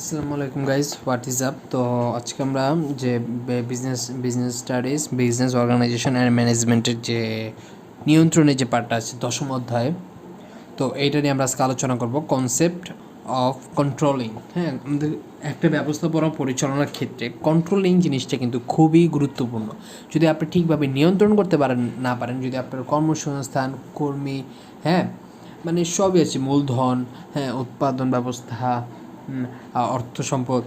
আসসালামু আলাইকুম guys, what is up. তো আজকে আমরা যে business studies, business organization and ম্যানেজমেন্টের যে নিয়ন্ত্রণের যে পার্টটা আছে 10ম অধ্যায়, তো এইটা নিয়ে আমরা আজকে আলোচনা করব, কনসেপ্ট অফ কন্ট্রোলিং। হ্যাঁ, আমাদের একটা ব্যবস্থাপনা পরিচালনার ক্ষেত্রে কন্ট্রোলিং জিনিসটা কিন্তু খুবই গুরুত্বপূর্ণ। যদি আপনি ঠিকভাবে নিয়ন্ত্রণ করতে না পারেন, যদি আপনার কর্মসংস্থান, কর্মী, হ্যাঁ মানে সবই আছে, মূলধন, হ্যাঁ উৎপাদন ব্যবস্থা, অর্থ সম্পদ,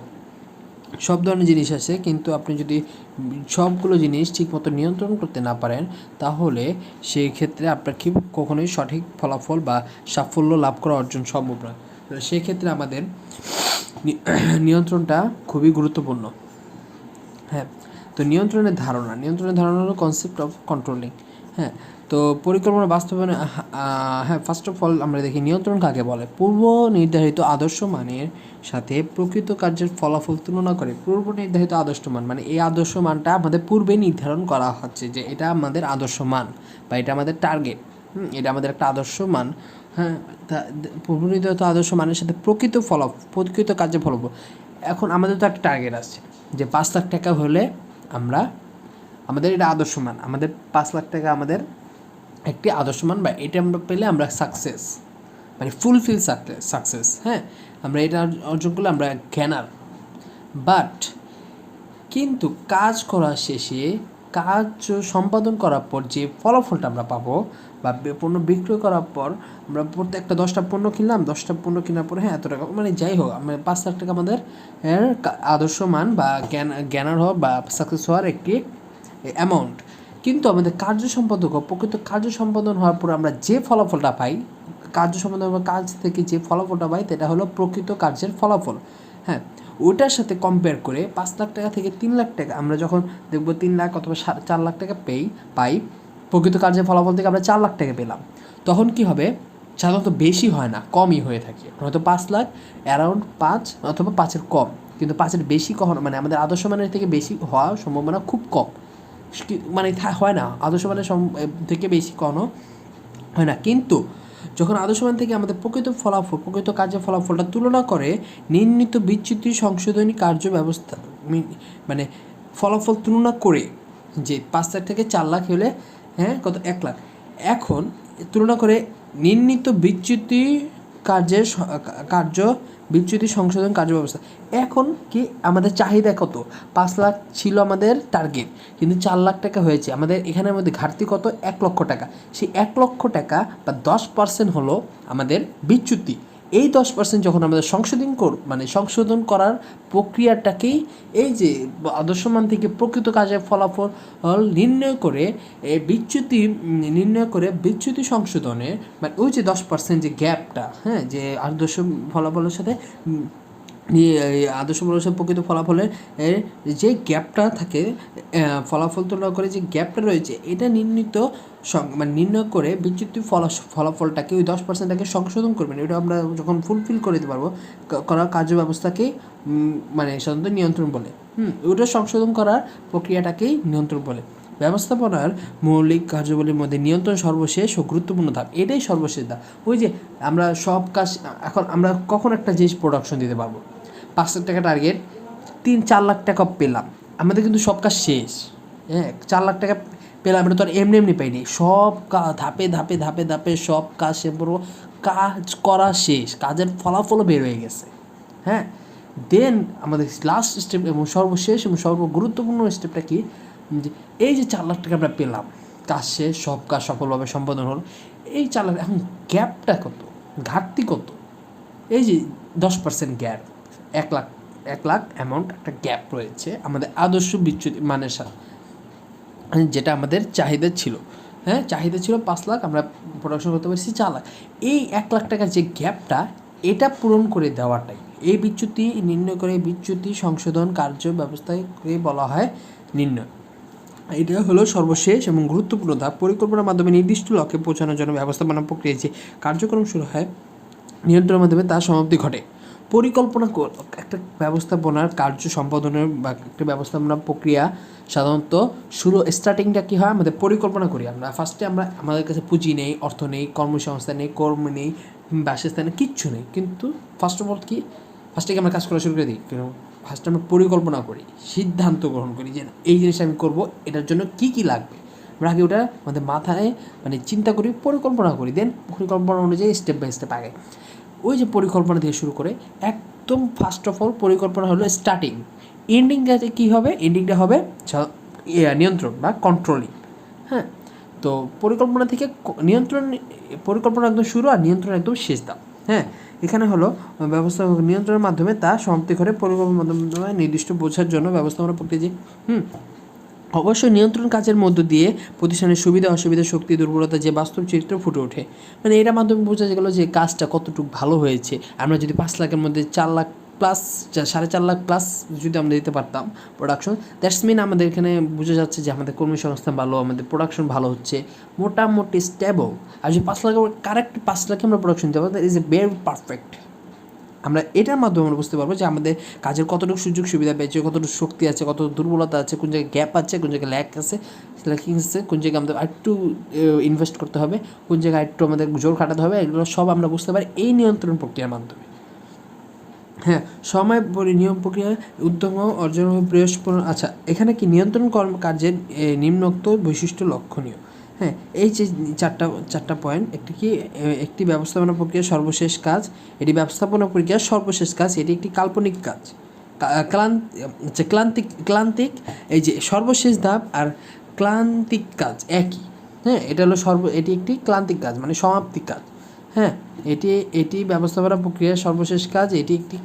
সব ধরনের জিনিস আছে, কিন্তু আপনি যদি সবগুলো জিনিস ঠিকমতো নিয়ন্ত্রণ করতে না পারেন, তাহলে সেই ক্ষেত্রে আপনার কি কখনোই সঠিক ফলাফল বা সাফল্য লাভ করা অর্জন সম্ভব নয়। তো সেক্ষেত্রে আমাদের নিয়ন্ত্রণটা খুবই গুরুত্বপূর্ণ। হ্যাঁ, তো নিয়ন্ত্রণের ধারণা হলো কনসেপ্ট অফ কন্ট্রোলিং। হ্যাঁ, তো পরিকল্পনা বাস্তবায়নে হ্যাঁ, ফার্স্ট অফ অল আমরা দেখি নিয়ন্ত্রণ কাকে বলে। পূর্ব নির্ধারিত আদর্শ মানের সাথে প্রকৃত কার্যের ফলাফল তুলনা করে। পূর্ব নির্ধারিত আদর্শ মান মানে এই আদর্শ মানটা আমাদের পূর্বে নির্ধারণ করা হচ্ছে যে এটা আমাদের আদর্শ মান বা এটা আমাদের টার্গেট, এটা আমাদের একটা আদর্শ মান। হ্যাঁ, পূর্ব নির্ধারিত আদর্শ মানের সাথে প্রকৃত কার্যের ফলাফল। এখন আমাদের তো একটা টার্গেট আছে যে 5 লাখ টাকা হলে আমাদের এটা আদর্শ মান, আমাদের 5 লাখ টাকা আমাদের একটি আদর্শ মান, বা এটা আমরা পেলে আমরা সাকসেস, মানে ফুলফিল সাকসেস। হ্যাঁ, আমরা এটা অর্জন করলে আমরা জ্ঞানার। বাট কিন্তু কাজ করার শেষে, কাজ সম্পাদন করার পর যে ফলাফলটা আমরা পাবো, বা পণ্য বিক্রয় করার পর আমরা প্রত্যেকটা 10টা পণ্য কিনলাম, 10টা পণ্য কেনার পরে হ্যাঁ এত টাকা, মানে যাই হোক আমরা 5 লাখ টাকা আমাদের আদর্শ মান বা জ্ঞানার হওয়া বা সাকসেস হওয়ার একটি অ্যামাউন্ট। কিন্তু আমাদের প্রকৃত কার্য সম্পাদন হওয়ার পর আমরা যে ফলাফলটা পাই, কার্য সম্পাদন বা কাজ থেকে যে ফলাফলটা পাই, সেটা হলো প্রকৃত কার্যের ফলাফল। হ্যাঁ, ওটার সাথে কম্পেয়ার করে 5 লাখ টাকা থেকে 3 লাখ টাকা আমরা যখন দেখবো 3 লাখ অথবা 4 লাখ টাকা পাই, প্রকৃত কার্যের ফলাফল থেকে আমরা 4 লাখ টাকা পেলাম, তখন কি হবে? সাধারণত বেশি হয় না, কমই হয়ে থাকে। হয়তো 5 লাখ অ্যারাউন্ড 5 অথবা 5-এর কম, কিন্তু 5-এর বেশি কখনো, মানে আমাদের আদর্শ মানের থেকে বেশি হওয়ার সম্ভাবনা খুব কম, মানে হয় না, আদর্শ মানের থেকে বেশি কখনো হয় না। কিন্তু যখন আদর্শ মান থেকে আমাদের প্রকৃত কার্যের ফলাফলটা তুলনা করে নির্ণীত বিচ্যুতি সংশোধনী কার্য ব্যবস্থা, মানে ফলাফল তুলনা করে, যে 5 লাখ থেকে 4 লাখ হলে হ্যাঁ কত 1 লাখ, এখন তুলনা করে নির্ণীত বিচ্যুতি সংশোধন কার্য ব্যবস্থা। এখন কি আমাদের চাহিদা কত? 5 লাখ ছিল আমাদের টার্গেট, কিন্তু 4 লাখ টাকা হয়েছে। আমাদের এখানের মধ্যে ঘাটতি কত? 1 লক্ষ টাকা। সেই 1 লক্ষ টাকা বা 10% হলো আমাদের বিচ্যুতি। এই 10% যখন আমাদের সংশোধন করার প্রক্রিয়াটাকেই, এই যে আদর্শ মান থেকে প্রকৃত কাজের ফলাফল নির্ণয় করে বিচ্যুতি সংশোধনে, মানে ওই যে 10% যে গ্যাপটা, হ্যাঁ, যে আদর্শ ফলাফলের সাথে প্রকৃত ফলাফলের যে গ্যাপটা থাকে, ফলাফল তুলনা করে যে গ্যাপটা রয়েছে, এটা নির্ণয় করে বিচ্যুতি ফলাফলটাকে, ওই 10%টাকে সংশোধন করবেন। এটা আমরা যখন ফুলফিল করে দিতে পারবো, করার কার্য ব্যবস্থাকেই মানে সাধারণত নিয়ন্ত্রণ বলে। ওটা সংশোধন করার প্রক্রিয়াটাকেই নিয়ন্ত্রণ বলে। ব্যবস্থাপনার মৌলিক কার্যাবলীর মধ্যে নিয়ন্ত্রণ সর্বশেষ ও গুরুত্বপূর্ণ ধাপ, এটাই সর্বশেষ ধাপ। ওই যে আমরা সব কাজ, এখন আমরা কখন একটা জিনিস প্রোডাকশন দিতে পারবো? 5 লাখ টাকা টার্গেট, 3-4 লাখ টাকা পেলাম, আমাদের কিন্তু সব কাজ শেষ। হ্যাঁ, 4 লাখ টাকা পেলাম, আমরা তো আর এমনি পাইনি, সব ধাপে সব কাজ শেষ করবো, কাজ করা শেষ, কাজের ফলাফলও বের হয়ে গেছে। হ্যাঁ, দেন আমাদের লাস্ট স্টেপ এবং সর্বশেষ এবং সর্বগুরুত্বপূর্ণ স্টেপটা কি? যে এই যে 4 লাখ টাকা আমরা পেলাম, কাজ শেষ, সব কাজ সফলভাবে সম্পাদন হলো, এই 4 লাখ, এখন গ্যাপটা কত, ঘাটতি কত? এই যে 10% গ্যাপ, 1 লাখ অ্যামাউন্ট একটা গ্যাপ রয়েছে আমাদের আদর্শ বিচ্যুতি মানের সাথে, যেটা আমাদের চাহিদা ছিল। হ্যাঁ, চাহিদা ছিল 5 লাখ, আমরা প্রোডাকশন করতে পারছি 4 লাখ। এই 1 লাখ টাকার যে গ্যাপটা, এটা পূরণ করে দেওয়াটাই এই বিচ্যুতি নির্ণয় করে বিচ্যুতি সংশোধন কার্য ব্যবস্থায় বলা হয় নির্ণয়। এটা হলো সর্বশেষ এবং গুরুত্বপূর্ণ ধাপ। পরিকল্পনার মাধ্যমে নির্দিষ্ট লক্ষ্যে পৌঁছানোর জন্য ব্যবস্থাপনা প্রক্রিয়া যে কার্যক্রম শুরু হয়, নিয়ন্ত্রণের মাধ্যমে তার সমাপ্তি ঘটে। পরিকল্পনা একটা ব্যবস্থাপনার কার্য সম্পাদনের বা একটা ব্যবস্থাপনা প্রক্রিয়া সাধারণত স্টার্টিংটা কী হয়? আমাদের পরিকল্পনা করি আমরা ফার্স্টে, আমাদের কাছে পুঁজি নেই, অর্থ নেই, কর্মসংস্থান নেই, কর্ম নেই, বাসস্থানে কিচ্ছু নেই, কিন্তু ফার্স্ট অফ অল কি ফার্স্টে কি আমরা কাজ করা শুরু করে দিই, কেন ফার্স্টে আমরা পরিকল্পনা করি, সিদ্ধান্ত গ্রহণ করি যে এই জিনিসটা আমি করবো, এটার জন্য কী কী লাগবে আমরা আগে ওটা আমাদের মাথায় মানে চিন্তা করি, পরিকল্পনা করি, দেন পরিকল্পনা অনুযায়ী স্টেপ বাই স্টেপ আগে। ওই যে পরিকল্পনা থেকে শুরু করে একদম ফার্স্ট অফ অল পরিকল্পনা হলো স্টার্টিং, এন্ডিংটাতে কী হবে, এন্ডিংটা হবে নিয়ন্ত্রণ বা কন্ট্রোলিং। হ্যাঁ, তো পরিকল্পনা থেকে নিয়ন্ত্রণ, পরিকল্পনা একদম শুরু আর নিয়ন্ত্রণ একদম শেষ দাও। হ্যাঁ, এখানে হলো ব্যবস্থা নিয়ন্ত্রণের মাধ্যমে তা সমাপ্তি করে পরিকল্পনার মাধ্যমে নির্দিষ্ট বোঝার জন্য ব্যবস্থাপনা প্রক্রিয়া। অবশ্যই নিয়ন্ত্রণ কাজের মধ্য দিয়ে প্রতিষ্ঠানের সুবিধা অসুবিধা শক্তি দুর্বলতা যে বাস্তব চিত্র ফুটে ওঠে, মানে এটার মাধ্যমে বোঝা গেল যে কাজটা কতটুকু ভালো হয়েছে। আমরা যদি 5 লাখের মধ্যে 4 লাখ প্লাস 4.5 লাখ প্লাস যদি আমরা দিতে পারতাম প্রোডাকশন, দ্যাটস মিন আমাদের এখানে বোঝা যাচ্ছে যে আমাদের কর্মসংস্থান ভালো, আমাদের প্রোডাকশন ভালো হচ্ছে, মোটামুটি স্টেবল। আর যদি 5 লাখ কারেক্ট 5 লাখে আমরা প্রোডাকশন দিতে পারবো, that is a very perfect. আমরা এটার মাধ্যমে আমরা বুঝতে পারবো যে আমাদের কাজের কতটুকু সুযোগ সুবিধা পেয়েছে, কতটুকু শক্তি আছে, কত দুর্বলতা আছে, কোন জায়গায় গ্যাপ আছে, কোন জায়গায় ল্যাক আছে, ল্যাকিং আছে, কোন জায়গায় আমাদের আরেকটু ইনভেস্ট করতে হবে, কোন জায়গায় একটু আমাদের জোর খাটাতে হবে, এগুলো সব আমরা বুঝতে পারি এই নিয়ন্ত্রণ প্রক্রিয়ার মাধ্যমে। হ্যাঁ, সময় নিয়ম প্রক্রিয়া উদ্যম অর্জন প্রয়াসপূর্ণ। আচ্ছা, এখানে কি নিয়ন্ত্রণ কার্যের নিম্নোক্ত বৈশিষ্ট্য লক্ষণীয়। হ্যাঁ, এই যে চারটা পয়েন্ট, একটি ব্যবস্থাপনা প্রক্রিয়ার সর্বশেষ কাজ, এটি ব্যবস্থাপনা প্রক্রিয়ার সর্বশেষ কাজ, এটি একটি কাল্পনিক কাজ। ক্লান্তিক এই যে সর্বশেষ ধাপ আর ক্লান্তিক কাজ একই। হ্যাঁ, এটা হলো এটি একটি ক্লান্তিক কাজ মানে সমাপ্তি কাজ। হ্যাঁ, এটি ব্যবস্থাপনা প্রক্রিয়ার সর্বশেষ কাজ, এটি একটি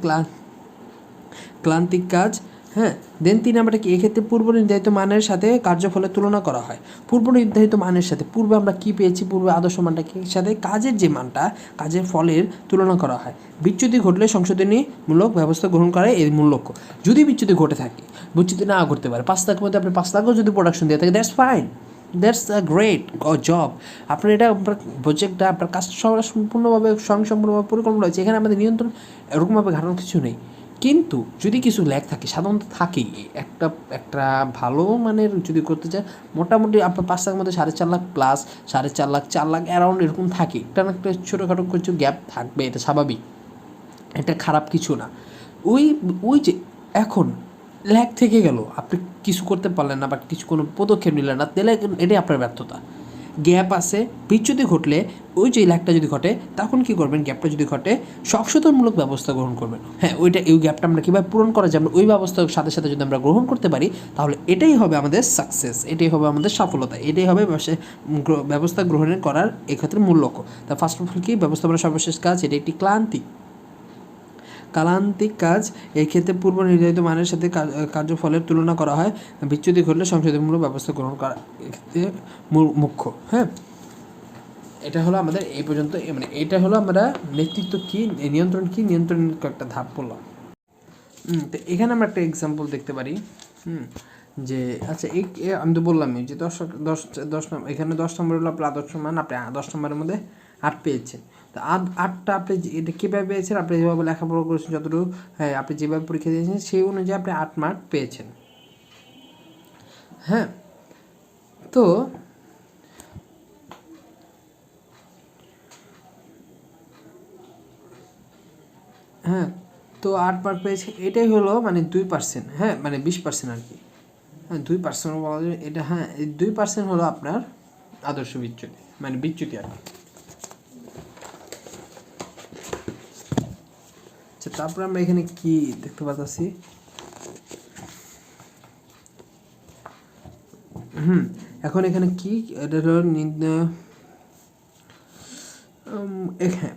ক্লান্তিক কাজ। হ্যাঁ, দেন 3 নাম্বারটা কি, এক্ষেত্রে পূর্ব নির্ধারিত মানের সাথে কার্যফলের তুলনা করা হয়। পূর্ব নির্ধারিত মানের সাথে পূর্বে আমরা কী পেয়েছি, পূর্বে আদর্শ মানটাকে সাথে কাজের যে মানটা, কাজের ফলের তুলনা করা হয়। বিচ্যুতি ঘটলে সংশোধনীমূলক ব্যবস্থা গ্রহণ করা এর মূল লক্ষ্য। যদি বিচ্যুতি ঘটে থাকে, বিচ্যুতি না ঘটতে পারে, 5 লাখের মধ্যে আপনি 5 লাখও যদি প্রোডাকশন দিয়ে থাকে, that's fine, that's a great job. আপনার এটা আপনার প্রজেক্টটা আপনার কাজটা সম্পূর্ণভাবে স্বয়ংসম্পূর্ণভাবে পরিকল্পনা হয়েছে, এখানে আমাদের নিয়ন্ত্রণ এরকমভাবে ঘাটানোর কিছু নেই। কিন্তু যদি কিছু ল্যাক থাকে, সাধারণত থাকেই, একটা ভালো মানের যদি করতে চায় মোটামুটি আপনার 5 লাখের মধ্যে 4.5 লাখ প্লাস 4.5 লাখ 4 লাখ অ্যারাউন্ড এরকম থাকে, একটা না একটা ছোটোখাটো কিছু গ্যাপ থাকবে, এটা স্বাভাবিক, এটা খারাপ কিছু না। ওই যে এখন ল্যাক থেকে গেল, আপনি কিছু করতে পারলেন না বা কিছু কোনো পদক্ষেপ নিলেন না, তাহলে এটাই আপনার ব্যর্থতা। গ্যাপ আছে, বিচ্যুতি ঘটলে ওই যে ল্যাকটা যদি ঘটে, তখন কী করবেন, গ্যাপটা যদি ঘটে সংশোধনমূলক ব্যবস্থা গ্রহণ করবেন। হ্যাঁ, এই গ্যাপটা আমরা কীভাবে পূরণ করা যায়, আমরা ওই ব্যবস্থার সাথে সাথে যদি আমরা গ্রহণ করতে পারি, তাহলে এটাই হবে আমাদের সাকসেস, এটাই হবে আমাদের সফলতা, এটাই হবে ব্যবস্থা গ্রহণের করার এক্ষেত্রে মূল লক্ষ্য। তা ফার্স্ট অফ অল কি, ব্যবস্থাপনার সর্বশেষ কাজ, এটা একটি কালান্তিক কাজ। এই ক্ষেত্রে পূর্ব নির্ধারিত মানের সাথে কার্যফলের তুলনা করা হয়। বিচ্যুতি ঘটলে সংশোধনমূলক ব্যবস্থা গ্রহণ করা এক্ষেত্রে মুখ্য। হ্যাঁ, এটা হলো আমাদের এই পর্যন্ত, মানে এটা হলো আমরা নেতৃত্ব কী, নিয়ন্ত্রণ কী, নিয়ন্ত্রণের কয়েকটা ধাপ বললাম। তো এখানে আমরা একটা এক্সাম্পল দেখতে পারি। যে আচ্ছা, আমি তো বললামই যে 10 নম্বর, এখানে 10 নম্বর হলো আপনার আদর্শ মান, আপনি 10 নম্বরের মধ্যে 8 পেয়েছেন। তো 8টা আপনি এটা কীভাবে পেয়েছেন, আপনি যেভাবে লেখাপড়া করেছেন যতটুকু, হ্যাঁ আপনি যেভাবে পরীক্ষা দিয়েছেন সেই অনুযায়ী আপনি 8 মার্ক পেয়েছেন। হ্যাঁ, তো হ্যাঁ, তো 8 মার্ক পেয়েছে, এটাই হলো মানে 2%। হ্যাঁ, মানে 20% আর কি। হ্যাঁ, 2% বলা যায় এটা। হ্যাঁ, এই 2% হলো আপনার আদর্শ বিচ্যুতি, মানে বিচ্যুতি আর কি। আচ্ছা, তারপরে আমরা এখানে কি দেখতে পাচ্ছি, এখন এখানে কি, এটা হলো হ্যাঁ,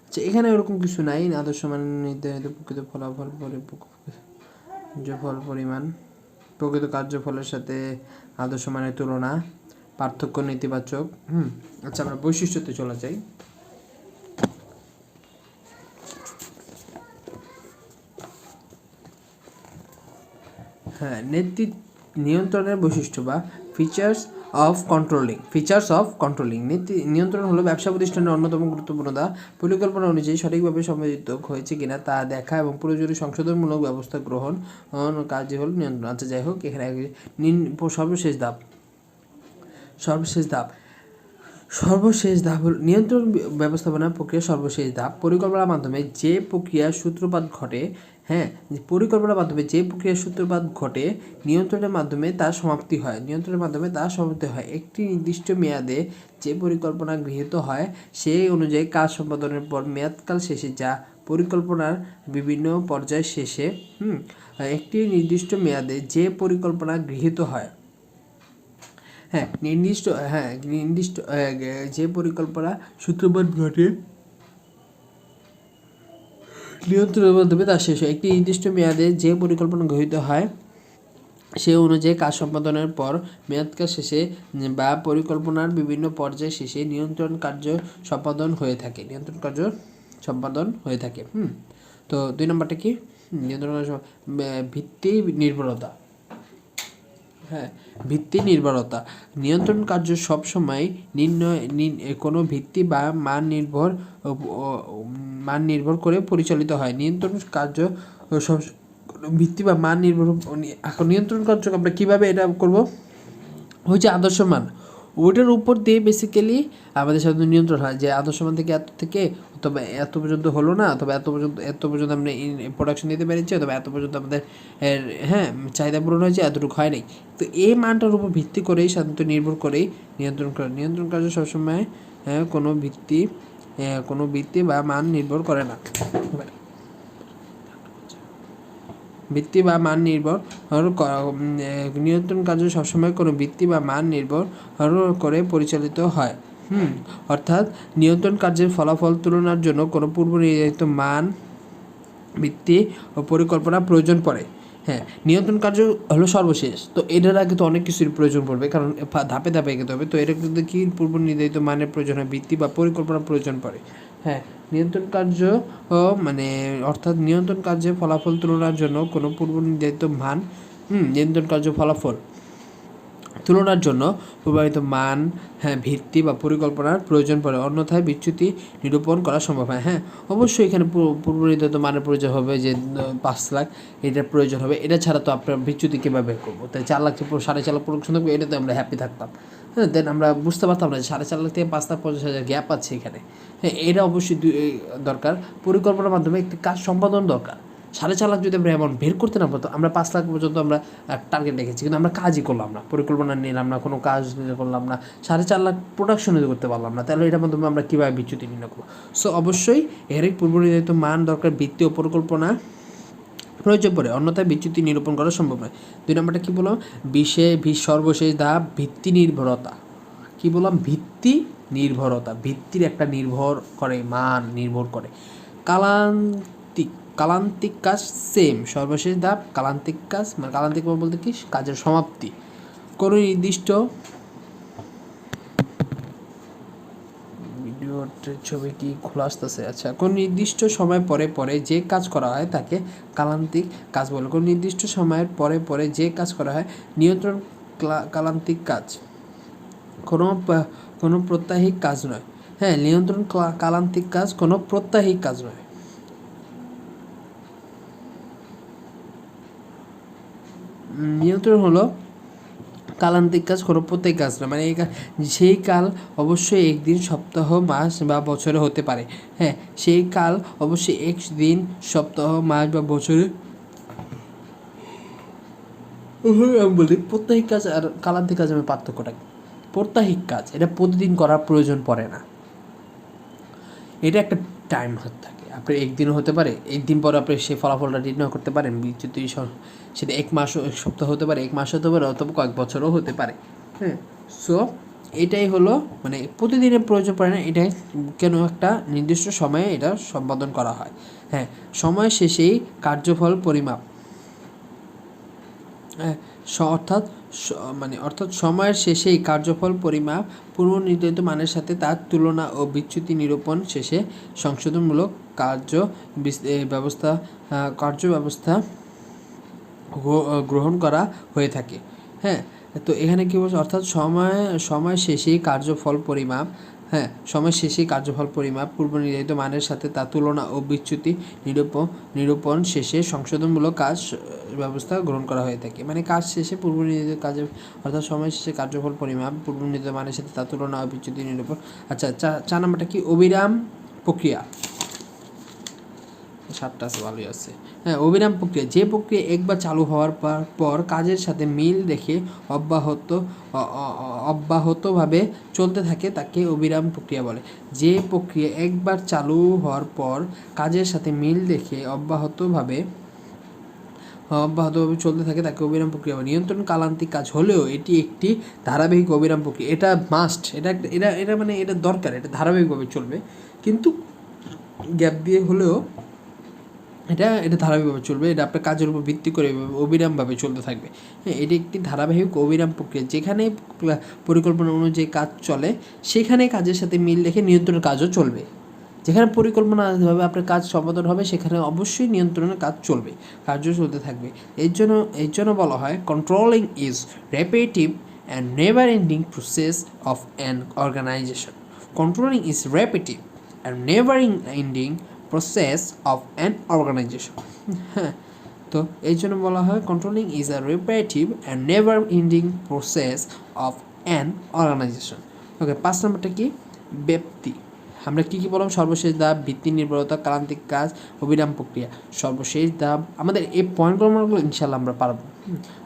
আচ্ছা, এখানে ওরকম কিছু নাই, আদর্শ মানে নির্ধারিত প্রকৃত ফলাফল পরিমাণ, প্রকৃত কার্যফলের সাথে আদর্শ মানের তুলনা, পার্থক্য নেতিবাচক। আচ্ছা, আমরা বৈশিষ্ট্যতে চলে যাই। হ্যাঁ, নিয়ন্ত্রণের বৈশিষ্ট্য বা ফিচার্স অফ কন্ট্রোলিং। নিয়ন্ত্রণ হলো ব্যবসা প্রতিষ্ঠানের অন্যতম গুরুত্বপূর্ণ পরিকল্পনা অনুযায়ী সঠিকভাবে সম্পাদিত হয়েছে কিনা তা দেখা এবং প্রয়োজনীয় সংশোধনমূলক ব্যবস্থা গ্রহণ কাজই হল নিয়ন্ত্রণ। আচ্ছা, যাই হোক, এখানে সর্বশেষ ধাপ সর্বশেষ ধাপ হল নিয়ন্ত্রণ ব্যবস্থাপনা প্রক্রিয়া সর্বশেষ ধাপ। পরিকল্পনার মাধ্যমে যে প্রক্রিয়ার সূত্রপাত ঘটে, হ্যাঁ, পরিকল্পনার মাধ্যমে যে প্রক্রিয়ার সূত্রপাত ঘটে নিয়ন্ত্রণের মাধ্যমে তার সমাপ্তি হয়। একটি নির্দিষ্ট মেয়াদে যে পরিকল্পনা গৃহীত হয় সেই অনুযায়ী কাজ সম্পাদনের পর মেয়াদকাল শেষে যা পরিকল্পনার বিভিন্ন পর্যায় শেষে একটি নির্দিষ্ট মেয়াদে যে পরিকল্পনা গৃহীত হয়, নির্দিষ্ট যে পরিকল্পনা সূত্রপাত ঘটে নিয়ন্ত্রণের মাধ্যমে তা শেষ হয়। একটি নির্দিষ্ট মেয়াদে যে পরিকল্পনা গৃহীত হয় সে অনুযায়ী কাজ সম্পাদনের পর মেয়াদকাল শেষে বা পরিকল্পনার বিভিন্ন পর্যায় শেষে নিয়ন্ত্রণ কার্য সম্পাদন হয়ে থাকে। তো 2 নম্বরটা কি? নিয়ন্ত্রণ ভিত্তি নির্ভরতা। ভিত্তি নির্ভরতা। নিয়ন্ত্রণ কার্য সবসময় কোনো ভিত্তি বা মান নির্ভর করে পরিচালিত হয়। নিয়ন্ত্রণ কার্য সব ভিত্তি বা মান নির্ভর। এখন নিয়ন্ত্রণ কার্য আমরা কীভাবে এটা করব? হচ্ছে আদর্শ মান, ওটার উপর দিয়ে বেসিক্যালি আমাদের সাথে নিয়ন্ত্রণ হয় যে আদর্শ মান থেকে অথবা এত পর্যন্ত হলো না, অথবা এত পর্যন্ত আমরা প্রোডাকশন দিতে পেরেছি, অথবা এত পর্যন্ত আমাদের চাহিদা পূরণ হয়েছে, এতটুকু হয় নাই। তো এই মানটার উপর ভিত্তি করেই সাধারণত নির্ভর করেই নিয়ন্ত্রণ কার্য সবসময় কোনো ভিত্তি বা মান নির্ভর করে না। ভিত্তি বা মান নির্ভর নিয়ন্ত্রণ কার্য সবসময় কোনো ভিত্তি বা মান নির্ভর করে পরিচালিত হয়। অর্থাৎ নিয়ন্ত্রণ কার্যের ফলাফল তুলনার জন্য কোনো পূর্ব নির্ধারিত মান, ভিত্তি ও পরিকল্পনা প্রয়োজন পড়ে। নিয়ন্ত্রণ কার্য হলো সর্বশেষ। তো এটার আগে তো অনেক কিছুর প্রয়োজন পড়বে, কারণ ধাপে ধাপে এগোতে হবে। তো এটা কিন্তু কি পূর্ব নির্ধারিত মানের প্রয়োজন হয়, ভিত্তি বা পরিকল্পনা প্রয়োজন পড়ে। নিয়ন্ত্রণ কার্য অর্থাৎ নিয়ন্ত্রণ কার্যের ফলাফল তুলনার জন্য কোনো পূর্ব নির্ধারিত মান, নিয়ন্ত্রণ কার্য ফলাফল তুলনার জন্য প্রবাহিত মান, ভিত্তি বা পরিকল্পনার প্রয়োজন পড়ে, অন্যথায় বিচ্যুতি নিরূপণ করা সম্ভব হয়। অবশ্যই এখানে পূর্ব নির্ধারিত মানের প্রয়োজন হবে, যে 5 লাখ এটার প্রয়োজন হবে। এটা ছাড়া তো আপনার বিচ্যুতি কীভাবে বের করবো? তাই 4 লাখ থেকে 4.5 লাখ প্রোডাকশন থাকবে, এটাতে আমরা হ্যাপি থাকতাম। দেন আমরা বুঝতে পারতাম না যে 4.5 লাখ থেকে 5,50,000 গ্যাপ আছে এখানে। এটা অবশ্যই দরকার। পরিকল্পনার মাধ্যমে একটি কাজ সম্পাদন দরকার। 4.5 লাখ যদি আমরা অ্যামাউন্ট বের করতে না পারতো, আমরা 5 লাখ পর্যন্ত আমরা টার্গেট রেখেছি, কিন্তু আমরা কাজই করলাম না, পরিকল্পনা নিলাম না, কোনো কাজ করলাম না, 4.5 লাখ প্রোডাকশনে করতে পারলাম না, তাহলে এটার মাধ্যমে আমরা কীভাবে বিচ্যুতি নির্ণয় করবো? সো অবশ্যই এর পূর্ব নির্ধারিত মান দরকার, ভিত্তি ও পরিকল্পনা প্রয়োজন পড়ে, অন্যথায় বিচ্যুতি নিরূপণ করা সম্ভব নয়। 2 নম্বরটা কী বললাম? সর্বশেষ ধাপ ভিত্তি নির্ভরতা। কী বললাম? ভিত্তি নির্ভরতা। ভিত্তির একটা নির্ভর করে, মান নির্ভর করে। কালান্তিক কাজ সেম। সর্বশেষ ধাপ কালান্তিক কাজ, কালান্তিক বলতে কি? কাজের সমাপ্তি। কোনো নির্দিষ্ট ছবি কি খোলা আসতেছে? আচ্ছা, কোন নির্দিষ্ট সময় পরে যে কাজ করা হয় তাকে কালান্তিক কাজ বলে। কোন নির্দিষ্ট সময়ের পরে যে কাজ করা হয় নিয়ন্ত্রণ কালান্তিক কাজ, কোনো প্রত্যাহিক কাজ নয়। নিয়ন্ত্রণ কালান্তিক কাজ কোনো প্রত্যাহিক কাজ নয়। নিয়ন্ত্রণ হলো কালান্তিক কাজ, কোনো প্রত্যেক কাজ না। সেই কাল অবশ্যই একদিন, সপ্তাহ, মাস বা বছরে হতে পারে। সেই কাল অবশ্যই একদিন, সপ্তাহ, মাস বা বছরে। আমি বলি প্রত্যাহিক কাজ আর কালান্তিক কাজ আমি পার্থক্যটা। প্রত্যাহিক কাজ এটা প্রতিদিন করার প্রয়োজন পড়ে না, এটা একটা টাইম থাকে। আপনার একদিনও হতে পারে, একদিন পরে আপনি সেই ফলাফলটা নির্ণয় করতে পারেন। যদি সেটা 1 মাস, 1 সপ্তাহ হতে পারে, 1 মাস হতে পারে, অথবা কয়েক বছরও হতে পারে। সো এটাই হলো প্রতিদিনের প্রয়োজন পড়ে না, এটাই কেন একটা নির্দিষ্ট সময়ে এটা সম্পাদন করা হয়। সময় শেষেই কার্যফল পরিমাপ। অর্থাৎ সময়ের শেষেই কার্যফল পরিমাপ, পূর্ব নির্ধারিত মানের সাথে তার তুলনা ও বিচ্যুতি নিরূপণ শেষে সংশোধনমূলক কার্য ব্যবস্থা গ্রহণ করা হয়ে থাকে। তো এখানে কী বলছে? অর্থাৎ সময় শেষেই কার্যফল পরিমাপ, হ্যাঁ, সময় শেষে কার্যফল পরিমাপ, পূর্ব নির্ধারিত মানের সাথে তা তুলনা ও বিচ্যুতি নিরূপণ শেষে সংশোধনমূলক কাজ ব্যবস্থা গ্রহণ করা হয়ে থাকে। মানে কাজ শেষে পূর্ব নির্ধারিত কাজে অর্থাৎ সময় শেষে কার্যফল পরিমাপ, পূর্ব নির্ধারিত মানের সাথে তা তুলনা ও বিচ্যুতি নিরূপণ। আচ্ছা, 4 নাম্বারটা কি? অবিরাম প্রক্রিয়া। 7টা আছে, ভালোই আছে। হ্যাঁ, অবিরাম প্রক্রিয়া, যে প্রক্রিয়া একবার চালু হওয়ার পর কাজের সাথে মিল রেখে অব্যাহতভাবে চলতে থাকে তাকে অবিরাম প্রক্রিয়া বলে। যে প্রক্রিয়া একবার চালু হওয়ার পর কাজের সাথে মিল রেখে অব্যাহতভাবে চলতে থাকে তাকে অবিরাম প্রক্রিয়া বলে। নিয়ন্ত্রণ কালান্তিক কাজ হলেও এটি একটি ধারাবাহিক অবিরাম প্রক্রিয়া। এটা মাস্ট, এটা মানে এটা দরকার, এটা ধারাবাহিকভাবে চলবে, কিন্তু গ্যাপ দিয়ে হলেও এটা ধারাবাহিকভাবে চলবে। এটা আপনার কাজের উপর ভিত্তি করে অবিরামভাবে চলতে থাকবে। হ্যাঁ, এটি একটি ধারাবাহিক অবিরাম প্রক্রিয়া। যেখানে পরিকল্পনা অনুযায়ী কাজ চলে সেখানে কাজের সাথে মিল রেখে নিয়ন্ত্রণের কাজও চলবে। যেখানে পরিকল্পনাভাবে আপনার কাজ সম্পাদন হবে সেখানে অবশ্যই নিয়ন্ত্রণের কাজ চলবে, কার্য চলতে থাকবে। এর জন্য বলা হয় controlling is repetitive and never ending process of an organisation. Controlling is repetitive and never ending process of an organisation. হ্যাঁ, তো এই জন্য বলা হয় controlling is a repetitive and never ending process of an organisation. Okay, 5 নম্বরটা কি? ব্যাপ্তি। আমরা কী বললাম? সর্বশেষ ধাপ, ভিত্তি নির্ভরতা, ক্রান্তিক কাজ, অবিরাম প্রক্রিয়া। সর্বশেষ ধাপ, আমাদের এই পয়েন্টগুলো ইনশাল্লাহ আমরা পারবো।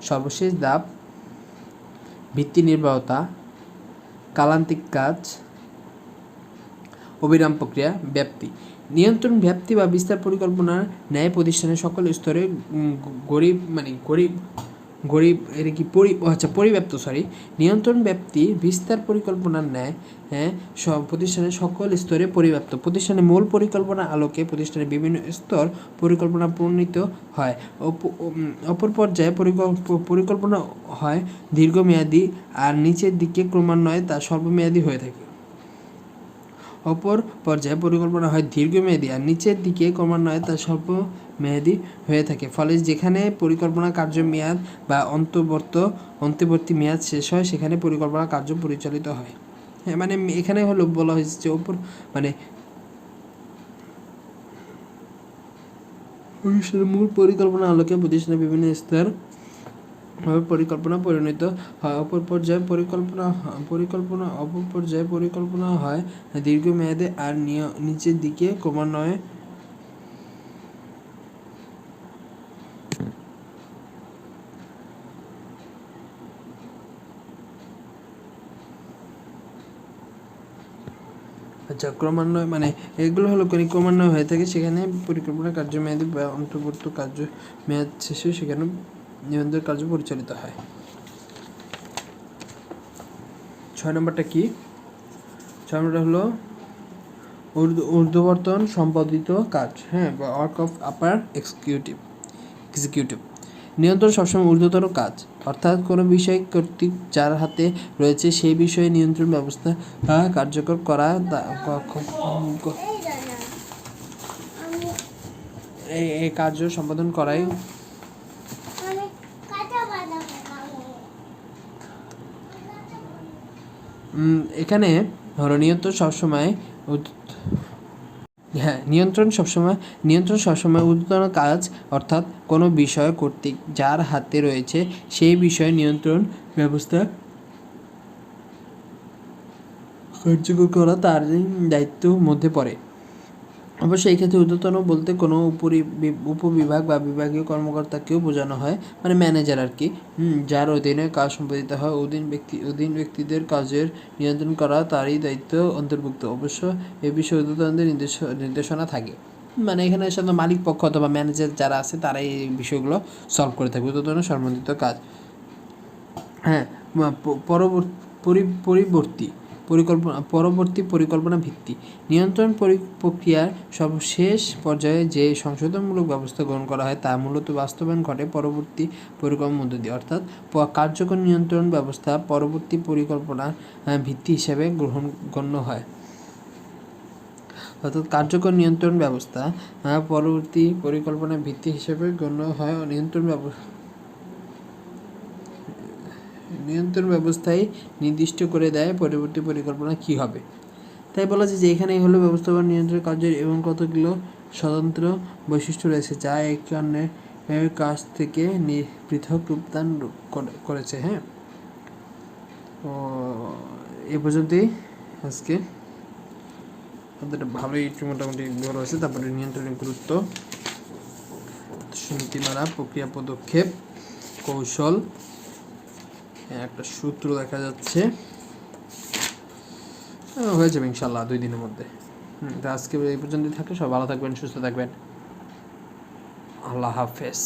সর্বশেষ ধাপ, ভিত্তি নির্ভরতা, কালান্তিক কাজ, অবিরাম প্রক্রিয়া, ব্যাপ্তি। নিয়ন্ত্রণ, ব্যাপ্তি বা বিস্তার পরিকল্পনার ন্যায় প্রতিষ্ঠানের সকল স্তরে পরিব্যাপ্ত। নিয়ন্ত্রণ, ব্যাপ্তি, বিস্তার পরিকল্পনার ন্যায় প্রতিষ্ঠানের সকল স্তরে পরিব্যাপ্ত। প্রতিষ্ঠানের মূল পরিকল্পনার আলোকে প্রতিষ্ঠানের বিভিন্ন স্তর পরিকল্পনা প্রণীত হয়। অপর পর্যায়ে পরিকল্পনা হয় দীর্ঘমেয়াদী আর নিচের দিকে ক্রমান্বয়ে তা স্বল্পমেয়াদী হয়ে থাকে। অপর পর্যায়ে পরিকল্পনা হয় দীর্ঘমেয়াদী আর নিচের দিকে ক্রমান্বয়ে তা স্বল্পমেয়াদী হয়ে থাকে। ফলে যেখানে পরিকল্পনা কার্য মেয়াদ বা অন্তর্বর্তী মেয়াদ শেষ হয় সেখানে পরিকল্পনা কার্য পরিচালিত হয়। হ্যাঁ, মানে এখানে হলো বলা হয়েছে যে অপর মূল পরিকল্পনা আলোকে প্রতিষ্ঠানের বিভিন্ন স্তর পরিকল্পনা পরিণত হয়। অপর পর্যায়ে পরিকল্পনা হয় দীর্ঘমেয়াদে আর নিচের দিকে ক্রমান্বয়ে ক্রমান্বয়ে মানে এগুলো হলো ক্রমান্বয়ে হয়ে থাকে। সেখানে পরিকল্পনা কার্যমেয়াদী বা অন্তর্বর্তী কার্য মেয়াদ শেষে সেখানে নিয়ন্ত্রণ কার্য পরিচালিত হয়। 6 নম্বরটা কি? 6 নম্বরটা হলো ঊর্ধ্ববর্তন সম্পাদিত কাজ। হ্যাঁ, বা ওয়ার্ক অফ আপার এক্সিকিউটিভ। নিয়ন্ত্রণ সবসময় ঊর্ধ্বতর কাজ, অর্থাৎ কোনো বিষয় কর্তৃক যার হাতে রয়েছে সেই বিষয়ে নিয়ন্ত্রণ ব্যবস্থা কার্যকর করা, এই কার্য সম্পাদন করাই। এখানে ধরো নিয়ন্ত্রণ সবসময় ঊর্ধ্বতন কাজ, অর্থাৎ কোনো বিষয় কর্তৃক যার হাতে রয়েছে সেই বিষয়ে নিয়ন্ত্রণ ব্যবস্থা কার্যকর করা তার দায়িত্বের মধ্যে পড়ে। অবশ্যই এই ক্ষেত্রে ঊর্ধ্বতন বলতে কোনো উপবিভাগ বা বিভাগীয় কর্মকর্তাকেও বোঝানো হয়, মানে ম্যানেজার আর কি, যার অধীনে কাজ সম্পাদিত হয়। অধীন ব্যক্তিদের কাজের নিয়ন্ত্রণ করা তারই দায়িত্ব অন্তর্ভুক্ত। অবশ্য এ বিষয়ে ঊর্ধ্বতনদের নির্দেশনা থাকে। মানে এখানে সাধারণত মালিক পক্ষ অথবা ম্যানেজার যারা আছে তারাই এই বিষয়গুলো সলভ করে থাকে। ঊর্ধ্বতন সম্বন্ধিত কাজ। হ্যাঁ, পরবর্তী পরিকল্পনা ভিত্তি। নিয়ন্ত্রণ প্রক্রিয়ার সর্বশেষ পর্যায়ে যে সংশোধনমূলক ব্যবস্থা গ্রহণ করা হয় তা মূলত বাস্তবায়ন ঘটে পরবর্তী পরিকল্পনার মধ্য দিয়ে। অর্থাৎ কার্যকর নিয়ন্ত্রণ ব্যবস্থা পরবর্তী পরিকল্পনার ভিত্তি হিসেবে গণ্য হয়। অর্থাৎ কার্যকর নিয়ন্ত্রণ ব্যবস্থা পরবর্তী পরিকল্পনার ভিত্তি হিসেবে গণ্য হয়। নিয়ন্ত্রণ ব্যবস্থায় নির্দিষ্ট করে দেয় পরবর্তী পরিকল্পনা কী হবে। তাই বলা যায় যে এখানে হলো ব্যবস্থাপনা নিয়ন্ত্রণ কার্যের এবং কতগুলো স্বতন্ত্র বৈশিষ্ট্য রয়েছে যা এখানে এর কাছ থেকে পৃথক রূপদান করেছে। হ্যাঁ, তো এ পর্যন্তই আজকে আমাদের ভালোই একটু মোটামুটি বড় হয়েছে। তারপরে নিয়ন্ত্রণের গুরুত্ব, নীতিমালা, প্রক্রিয়া, পদক্ষেপ, কৌশল, একটা সূত্র দেখা যাচ্ছে, হয়ে যাবে ইনশাল্লাহ 2 দিনের মধ্যে। তো আজকে এই পর্যন্তই থাকে। সব ভালো থাকবেন, সুস্থ থাকবেন। আল্লাহ হাফেজ।